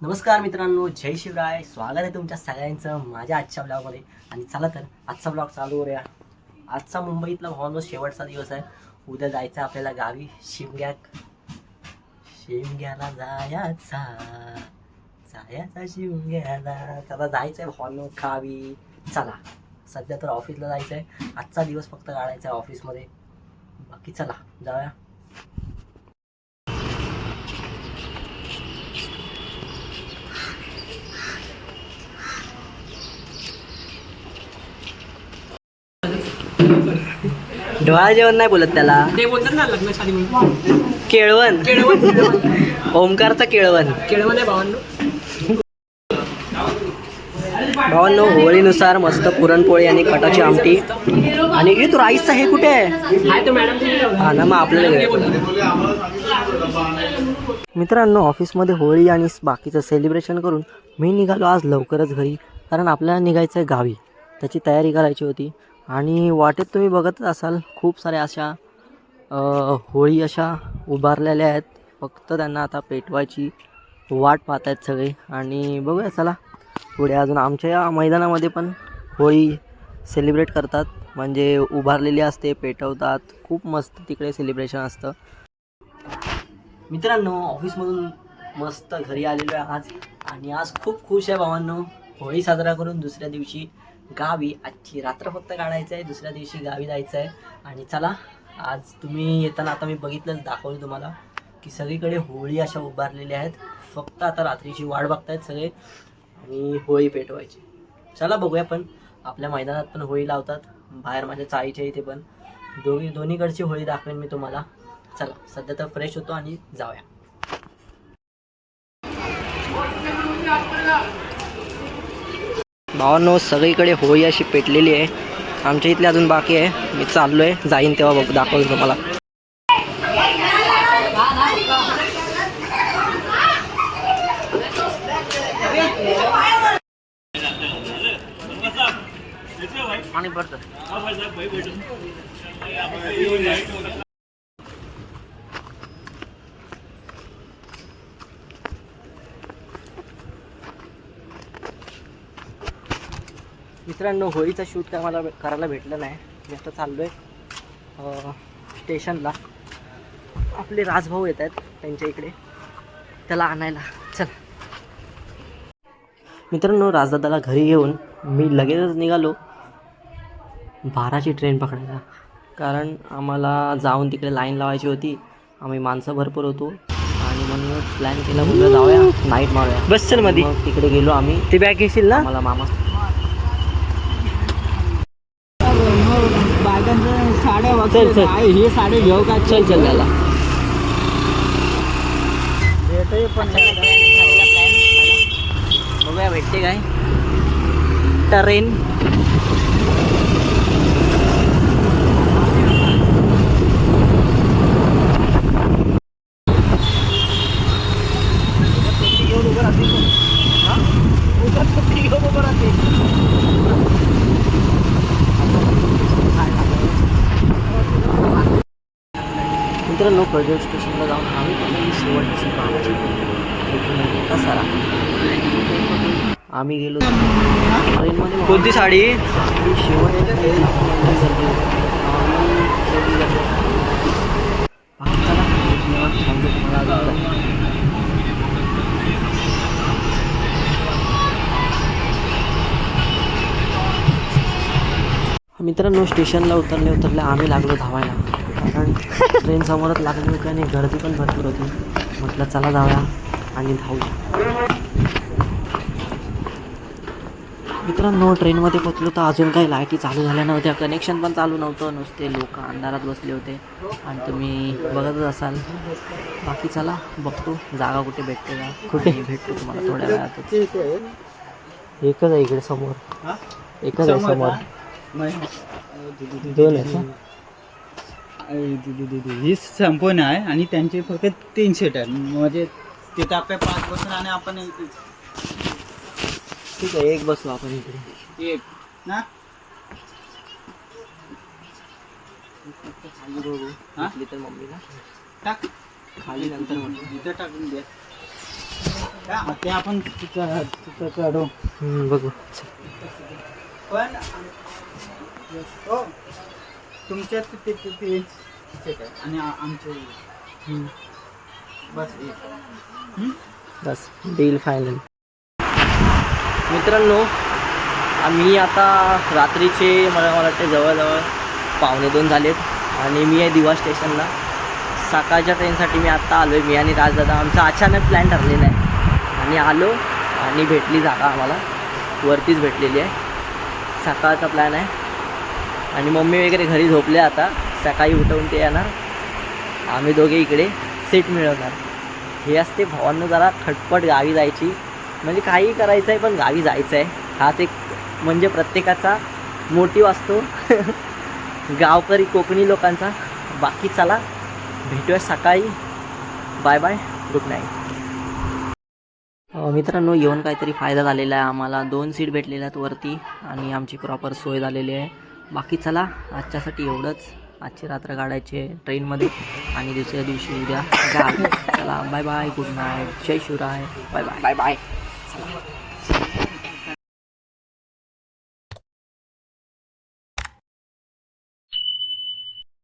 नमस्कार मित्रांनो, जय शिवराय. स्वागत आहे तुमच्या सगळ्यांचं माझ्या आजच्या ब्लॉगमध्ये. आणि चला तर आजचा ब्लॉग चालू करूया. आजचा मुंबईतला ऑलमोस्ट शेवटचा दिवस आहे. उद्या जायचं आपल्याला गावी शिमग्याला जायचा शिमग्याला. चला जायचं आहे हॉर्नो गावी. चला सध्या तर ऑफिसला जायचं आहे. आजचा दिवस फक्त काढायचा आहे ऑफिसमध्ये. बाकी चला जाऊया. डोळा जेवण नाही बोलत त्याला, ते बोलतात ना लग्न शादी म्हणून. केळवण. ओमकारचं केळवण. केळवण आहे भावांनो. भावांनो, होळीनुसार मस्त पुरणपोळी आणि कटाची आमटी. आणि तू राईसचा हे कुठे आहे? हाय तो मॅडम. हा ना, मग आपल्याला मित्रांनो, ऑफिसमध्ये होळी आणि बाकीचं सेलिब्रेशन करून मी निघालो आज लवकरच घरी. कारण आपल्याला निघायचं आहे गावी, त्याची तयारी करायची होती. आणि वाटेत तुम्ही बघत असाल खूप साऱ्या अशा होळी अशा उभारलेल्या आहेत. फक्त त्यांना आता पेटवायची वाट पाहत आहेत सगळे. आणि बघूया चला पुढे अजून आमच्या या मैदानामध्ये पण होळी सेलिब्रेट करतात. म्हणजे उभारलेली असते, पेटवतात. खूप मस्त तिकडे सेलिब्रेशन असतं. मित्रांनो, ऑफिसमधून मस्त घरी आलेलो आहे आज. आणि आज खूप खुश आहे भावांनो. होळी साजरा करून दुसऱ्या दिवशी गावी, आजची रात्र फक्त काढायचं आहे, दुसऱ्या दिवशी गावी जायचं आहे. आणि चला आज तुम्ही येताना आता मी बघितलं, दाखवलं तुम्हाला की सगळीकडे होळी अशा उभारलेल्या आहेत. फक्त आता रात्रीची वाट बघतायत सगळे आणि होळी पेटवायची. चला बघूया. पण आपल्या मैदानात पण होळी लावतात, बाहेर माझ्या चाळीच्या इथे पण. दोन्हीकडची होळी दाखवेन मी तुम्हाला. चला सध्या तर फ्रेश होतो आणि जाऊया. भावांनो, सगळीकडे होळी अशी पेटलेली आहे. आमच्या इथली अजून बाकी आहे. मी चाललो आहे, जाईन तेव्हा दाखवतो तुम्हाला. पाणी भरतं. मित्रांनो, होळीचा शूट काय मला करायला भेटलं नाही. मी आता चाललो आहे स्टेशनला. आपले राजभाऊ येत आहेत त्यांच्या इकडे, त्याला आणायला. चल मित्रांनो, राजदादाला घरी घेऊन मी लगेचच निघालो 12ची ट्रेन पकडायला. कारण आम्हाला जाऊन तिकडे लाईन लावायची होती. आम्ही माणसं भरपूर होतो आणि म्हणूनच प्लॅन केला, बोललो जाऊया नाईट मारूया. बस चल मध्ये. मग तिकडे गेलो आम्ही. ती बॅग घेशील ना? मला मामा चल चल हे साडे घेऊ का? चल चल त्याला बघूया भेटते काय ट्रेन. मित्रांनो, कर्जत स्टेशनला जाऊन आम्ही पण शेवटची कामाची कसारा आम्ही गेलो ट्रेनमध्ये. कोणती साडी? मित्रांनो, स्टेशनला उतरले आम्ही लागलो धावायला. कारण ट्रेन समोरच लागली होती आणि गर्दी पण भरपूर होती. म्हटलं चला जाऊया आणि धावूया. मित्रांनो, ट्रेनमध्ये पोचलो तर अजून काही लाईटी चालू झाल्या नव्हत्या, कनेक्शन पण चालू नव्हतं. नुसते लोक अंधारात बसले होते आणि तुम्ही बघतच असाल. बाकी चला बघतो जागा कुठे भेटते का. कुठे भेटतो तुम्हाला थोड्या वेळात. एकच आहे इकडे समोर, एकच आहे समोर. दोन आहे. ही संपूर्ण आहे आणि त्यांचे फक्त 3 सीट आहे. म्हणजे तिथे आपल्या 5 बसून आणि आपण ठीक आहे, एक बसू आपण इकडे. एक ना खाली बघू. तर मम्मीला टाक खाली नंतर इथं टाकून द्या. ते आपण तिथं काढू. बघू. पण हो तुमच्या ते सेट आहे आणि आमचे बस बस डील फायनल. मित्रांनो आम्ही आता रात्रीचे मला वाटते जवळजवळ 1:45 झालेत आणि मी आहे दिवा स्टेशनला. सकाळच्या ट्रेनसाठी मी आत्ता आलो आहे. मी आणि राजदादा आमचा अचानक प्लॅन ठरलेला आहे आणि आलो आणि भेटली जागा आम्हाला वरतीच भेटलेली आहे. सकाळचा प्लॅन आहे आणि मम्मी वगैरे घरी झोपले. आता सकाळी उठवून ते येणार, आम्ही दोघे इकडे सीट मिळवणार. हे असते भावांनो जरा खटपट गावी जायची, म्हणजे काही करायचं आहे पण गावी जायचं आहे. हाच एक म्हणजे प्रत्येकाचा मोटिव्ह असतो गावकरी कोकणी लोकांचा. बाकी चला भेटूया सकाळी. Bye bye, good night. मित्रांनो येऊन काहीतरी फायदा झालेला आहे. आम्हाला 2 सीट भेटलेल्या आहेत वरती आणि आमची प्रॉपर सोय झालेली आहे. बाकी चला आजच्यासाठी एवढंच. आजची रात्र काढायची आहे ट्रेनमध्ये आणि दुसऱ्या दिवशी उद्या गावी. चला बाय बाय, गुड नाईट, जय Shivray, bye bye bye bye. चला.